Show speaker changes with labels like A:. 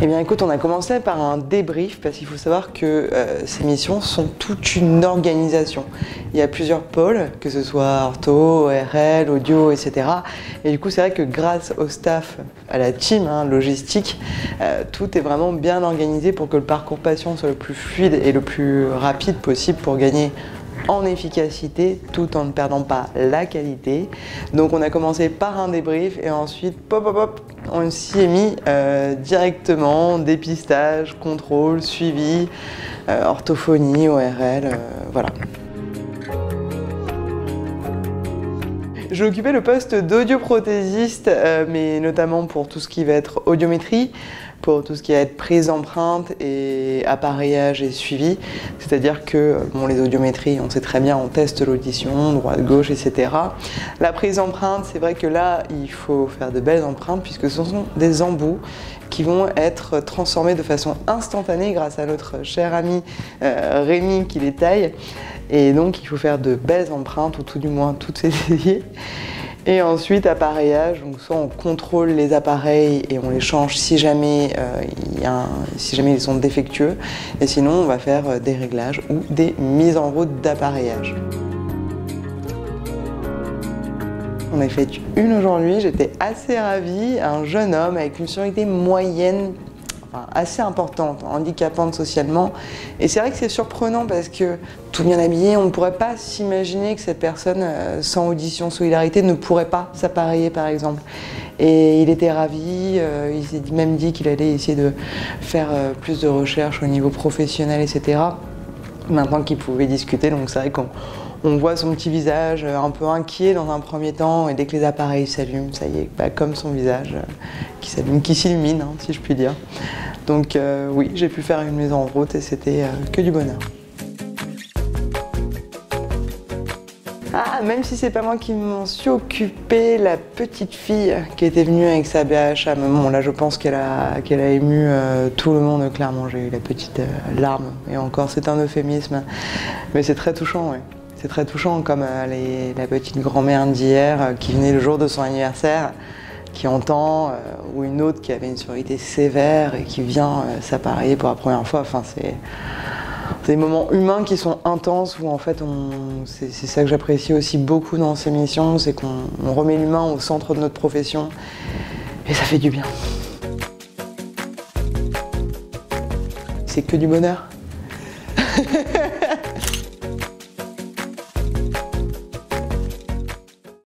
A: Eh bien écoute, on a commencé par un débrief parce qu'il faut savoir que ces missions sont toute une organisation. Il y a plusieurs pôles, que ce soit ortho, ORL, audio, etc. Et du coup, c'est vrai que grâce au staff, à la team logistique, tout est vraiment bien organisé pour que le parcours patient soit le plus fluide et le plus rapide possible pour gagner en efficacité tout en ne perdant pas la qualité. Donc on a commencé par un débrief et ensuite on s'y est mis directement dépistage, contrôle, suivi, orthophonie, ORL, voilà. J'ai occupé le poste d'audioprothésiste, mais notamment pour tout ce qui va être audiométrie, pour tout ce qui va être prise d'empreinte et appareillage et suivi. C'est-à-dire que les audiométries, on sait très bien, on teste l'audition, droite, gauche, etc. La prise d'empreinte, c'est vrai que là, il faut faire de belles empreintes puisque ce sont des embouts qui vont être transformés de façon instantanée grâce à notre cher ami Rémi qui les taille. Et donc il faut faire de belles empreintes, ou tout du moins toutes essayer. Et ensuite appareillage, donc soit on contrôle les appareils et on les change si jamais, ils sont défectueux, et sinon on va faire des réglages ou des mises en route d'appareillage. On a fait une aujourd'hui, j'étais assez ravie, un jeune homme avec une surdité moyenne, assez importante, handicapante socialement. Et c'est vrai que c'est surprenant parce que tout bien habillé, on ne pourrait pas s'imaginer que cette personne sans audition solidarité ne pourrait pas s'appareiller par exemple. Et il était ravi, il s'est même dit qu'il allait essayer de faire plus de recherches au niveau professionnel, etc. Maintenant qu'il pouvait discuter, donc c'est vrai qu'on voit son petit visage un peu inquiet dans un premier temps, et dès que les appareils s'allument, ça y est, comme son visage qui s'allume, qui s'illumine, si je puis dire. Donc oui, j'ai pu faire une mise en route et c'était que du bonheur. Ah, même si c'est pas moi qui m'en suis occupée, la petite fille qui était venue avec sa BHA, bon là je pense qu'elle a ému tout le monde, clairement. J'ai eu la petite larme, et encore c'est un euphémisme, mais c'est très touchant, oui. C'est très touchant, comme la petite grand-mère d'hier qui venait le jour de son anniversaire, qui entend, ou une autre qui avait une surdité sévère et qui vient s'appareiller pour la première fois. Enfin, c'est des moments humains qui sont intenses, où en fait, c'est ça que j'apprécie aussi beaucoup dans ces missions, c'est qu'on remet l'humain au centre de notre profession, et ça fait du bien. C'est que du bonheur.